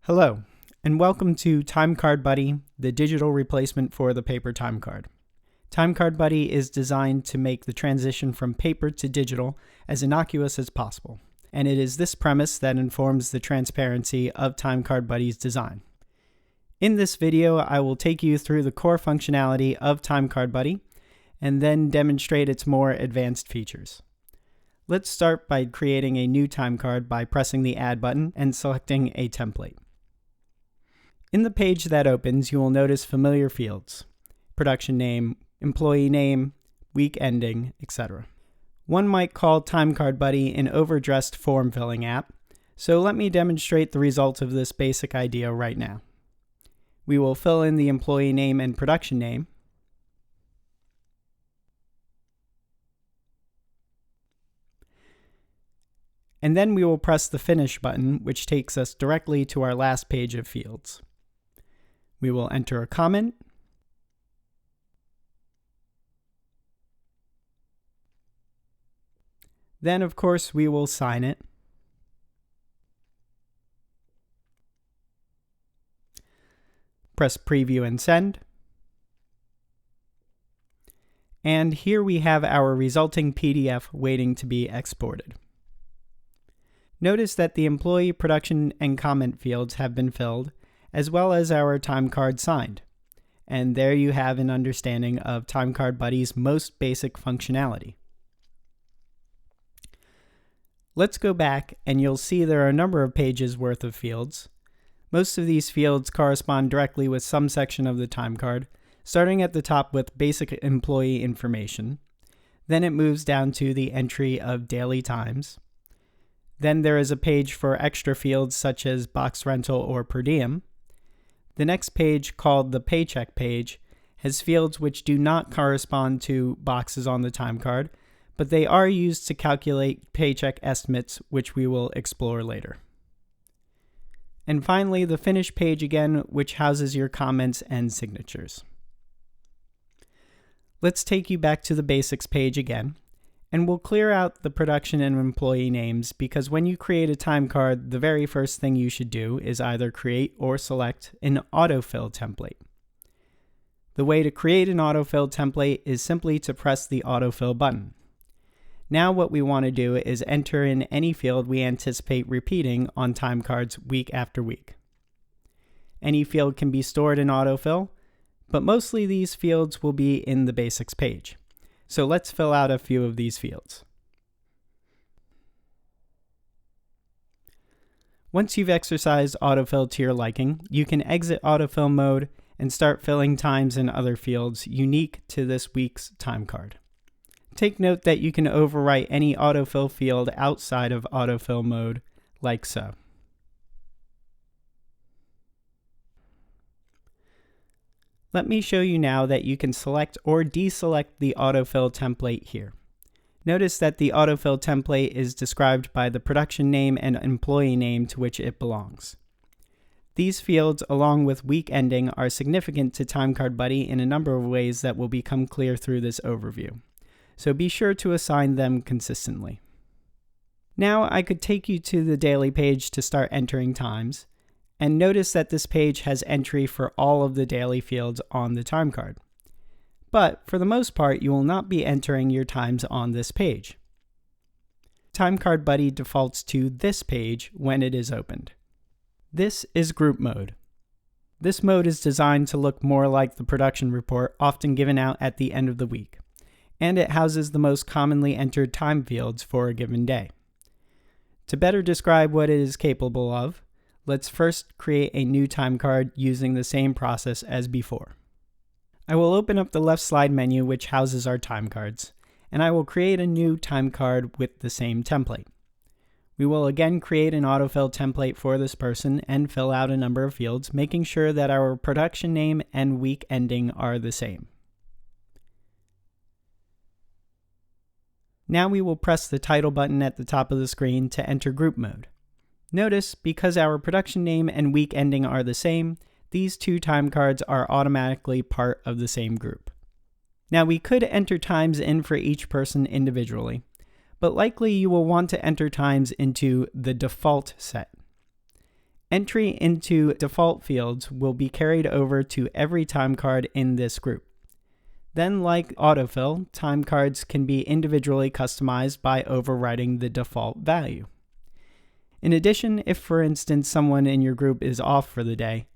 Hello, and welcome to Timecard Buddy, the digital replacement for the paper timecard. Timecard Buddy is designed to make the transition from paper to digital as innocuous as possible, and it is this premise that informs the transparency of Timecard Buddy's design. In this video, I will take you through the core functionality of Timecard Buddy, and then demonstrate its more advanced features. Let's start by creating a new timecard by pressing the Add button and selecting a template. In the page that opens, you will notice familiar fields: production name, employee name, week ending, etc. One might call Timecard Buddy an overdressed form filling app, so let me demonstrate the results of this basic idea right now. We will fill in the employee name and production name, and then we will press the Finish button, which takes us directly to our last page of fields. We will enter a comment, then of course we will sign it, press Preview and Send, and here we have our resulting PDF waiting to be exported. Notice that the employee, production, and comment fields have been filled, as well as our timecard signed. And there you have an understanding of Timecard Buddy's most basic functionality. Let's go back and you'll see there are a number of pages worth of fields. Most of these fields correspond directly with some section of the timecard, starting at the top with basic employee information. Then it moves down to the entry of daily times. Then there is a page for extra fields such as box rental or per diem. The next page, called the paycheck page, has fields which do not correspond to boxes on the timecard, but they are used to calculate paycheck estimates, which we will explore later. And finally, the Finish page again, which houses your comments and signatures. Let's take you back to the Basics page again, and we'll clear out the production and employee names because when you create a timecard, the very first thing you should do is either create or select an autofill template. The way to create an autofill template is simply to press the autofill button. Now what we want to do is enter in any field we anticipate repeating on timecards week after week. Any field can be stored in autofill, but mostly these fields will be in the Basics page. So let's fill out a few of these fields. Once you've exercised autofill to your liking, you can exit autofill mode and start filling times in other fields unique to this week's timecard. Take note that you can overwrite any autofill field outside of autofill mode, like so. Let me show you now that you can select or deselect the autofill template here. Notice that the autofill template is described by the production name and employee name to which it belongs. These fields, along with week ending, are significant to Timecard Buddy in a number of ways that will become clear through this overview. So be sure to assign them consistently. Now I could take you to the daily page to start entering times. And notice that this page has entry for all of the daily fields on the timecard. But for the most part, you will not be entering your times on this page. Timecard Buddy defaults to this page when it is opened. This is group mode. This mode is designed to look more like the production report often given out at the end of the week, and it houses the most commonly entered time fields for a given day. To better describe what it is capable of, let's first create a new timecard using the same process as before. I will open up the left slide menu which houses our timecards, and I will create a new timecard with the same template. We will again create an autofill template for this person and fill out a number of fields, making sure that our production name and week ending are the same. Now we will press the title button at the top of the screen to enter group mode. Notice, because our production name and week ending are the same, these two timecards are automatically part of the same group. Now we could enter times in for each person individually, but likely you will want to enter times into the default set. Entry into default fields will be carried over to every time card in this group. Then, like autofill, time cards can be individually customized by overwriting the default value. In addition, if for instance someone in your group is off for the day,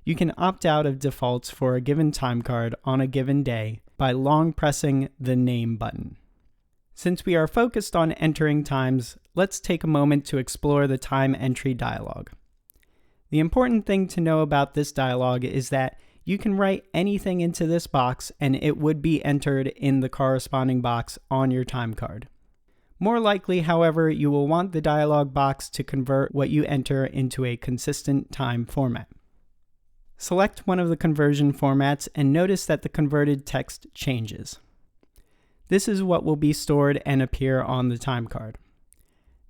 you can opt out of defaults for a given time card on a given day by long pressing the Name button. Since we are focused on entering times, let's take a moment to explore the time entry dialog. The important thing to know about this dialog is that you can write anything into this box and it would be entered in the corresponding box on your time card. More likely, however, you will want the dialog box to convert what you enter into a consistent time format. Select one of the conversion formats and notice that the converted text changes. This is what will be stored and appear on the time card.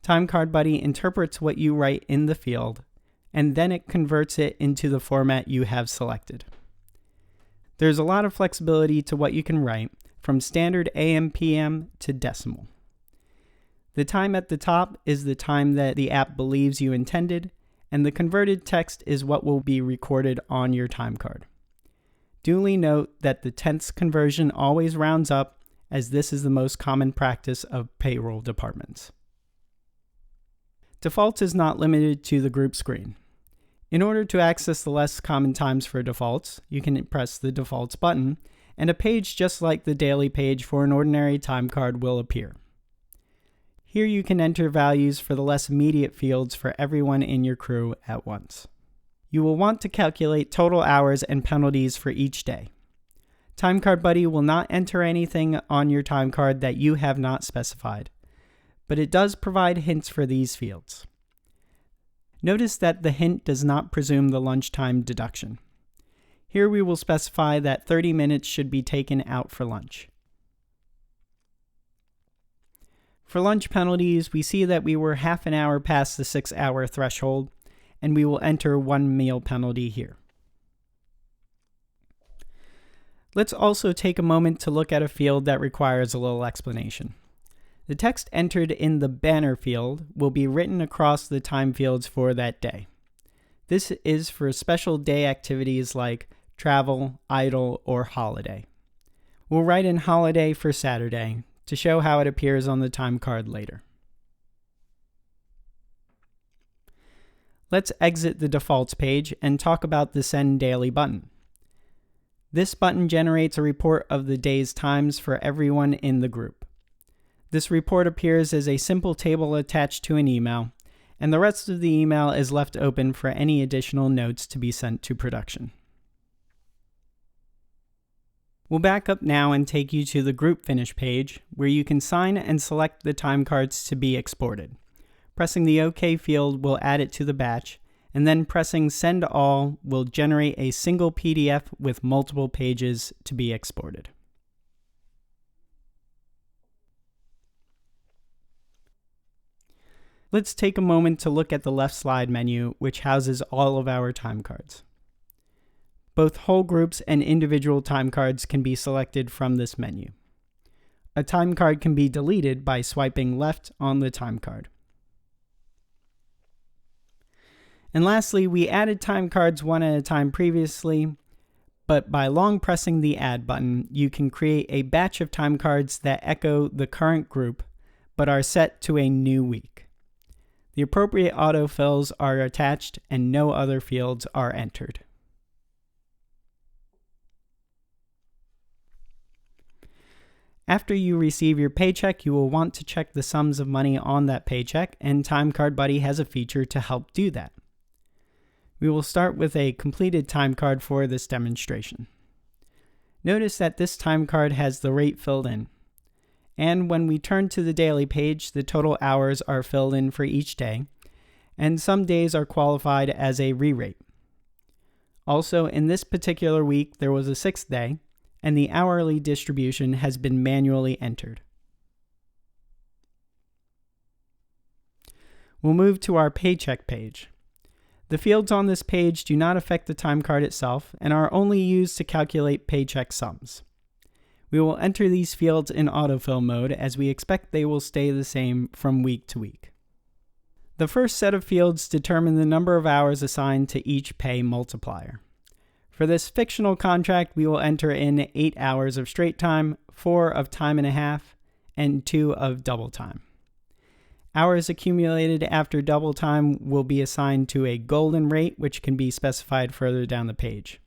Timecard Buddy interprets what you write in the field, and then it converts it into the format you have selected. There's a lot of flexibility to what you can write, from standard AM/PM to decimal. The time at the top is the time that the app believes you intended, and the converted text is what will be recorded on your time card. Duly note that the tenths conversion always rounds up, as this is the most common practice of payroll departments. Defaults is not limited to the group screen. In order to access the less common times for defaults, you can press the Defaults button, and a page just like the daily page for an ordinary time card will appear. Here you can enter values for the less immediate fields for everyone in your crew at once. You will want to calculate total hours and penalties for each day. Timecard Buddy will not enter anything on your time card that you have not specified, but it does provide hints for these fields. Notice that the hint does not presume the lunchtime deduction. Here we will specify that 30 minutes should be taken out for lunch. For lunch penalties, we see that we were half an hour past the 6-hour threshold, and we will enter 1 meal penalty here. Let's also take a moment to look at a field that requires a little explanation. The text entered in the banner field will be written across the time fields for that day. This is for special day activities like travel, idle, or holiday. We'll write in holiday for Saturday to show how it appears on the time card later. Let's exit the defaults page and talk about the Send Daily button. This button generates a report of the day's times for everyone in the group. This report appears as a simple table attached to an email, and the rest of the email is left open for any additional notes to be sent to production. We'll back up now and take you to the Group Finish page, where you can sign and select the time cards to be exported. Pressing the OK field will add it to the batch, and then pressing Send All will generate a single PDF with multiple pages to be exported. Let's take a moment to look at the left slide menu, which houses all of our time cards. Both whole groups and individual time cards can be selected from this menu. A time card can be deleted by swiping left on the time card. And lastly, we added time cards one at a time previously, but by long pressing the Add button, you can create a batch of time cards that echo the current group, but are set to a new week. The appropriate autofills are attached and no other fields are entered. After you receive your paycheck, you will want to check the sums of money on that paycheck, and Timecard Buddy has a feature to help do that. We will start with a completed time card for this demonstration. Notice that this time card has the rate filled in. And when we turn to the daily page, the total hours are filled in for each day, and some days are qualified as a re-rate. Also, in this particular week, there was a 6th day, and the hourly distribution has been manually entered. We'll move to our paycheck page. The fields on this page do not affect the time card itself and are only used to calculate paycheck sums. We will enter these fields in autofill mode as we expect they will stay the same from week to week. The first set of fields determine the number of hours assigned to each pay multiplier. For this fictional contract, we will enter in 8 hours of straight time, 4 of time and a half, and 2 of double time. Hours accumulated after double time will be assigned to a golden rate, which can be specified further down the page.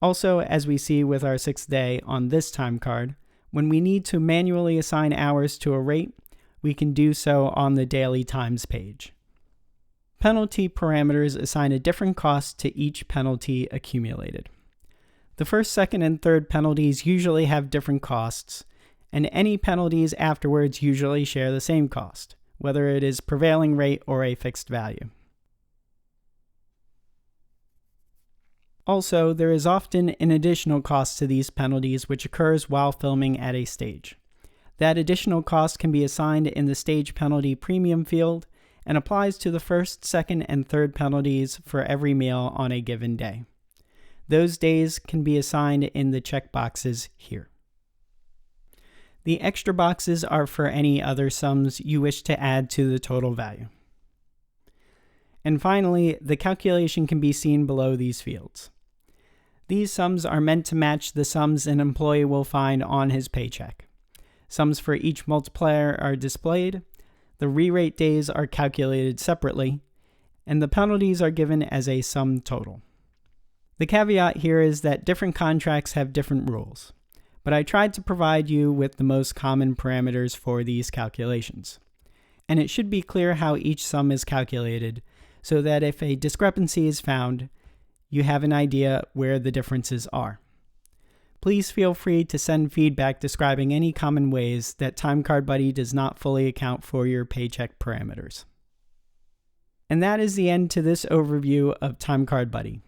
Also, as we see with our 6th day on this time card, when we need to manually assign hours to a rate, we can do so on the daily times page. Penalty parameters assign a different cost to each penalty accumulated. The first, second, and third penalties usually have different costs, and any penalties afterwards usually share the same cost, whether it is prevailing rate or a fixed value. Also, there is often an additional cost to these penalties which occurs while filming at a stage. That additional cost can be assigned in the stage penalty premium field and applies to the first, second, and third penalties for every meal on a given day. Those days can be assigned in the checkboxes here. The extra boxes are for any other sums you wish to add to the total value. And finally, the calculation can be seen below these fields. These sums are meant to match the sums an employee will find on his paycheck. Sums for each multiplier are displayed, the re-rate days are calculated separately, and the penalties are given as a sum total. The caveat here is that different contracts have different rules, but I tried to provide you with the most common parameters for these calculations. And it should be clear how each sum is calculated, so that if a discrepancy is found, you have an idea where the differences are. Please feel free to send feedback describing any common ways that Timecard Buddy does not fully account for your paycheck parameters. And that is the end to this overview of Timecard Buddy.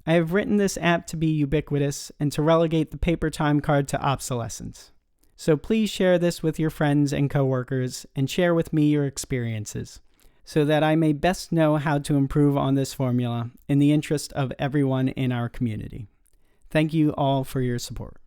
I have written this app to be ubiquitous and to relegate the paper time card to obsolescence. So please share this with your friends and coworkers and share with me your experiences, so that I may best know how to improve on this formula in the interest of everyone in our community. Thank you all for your support.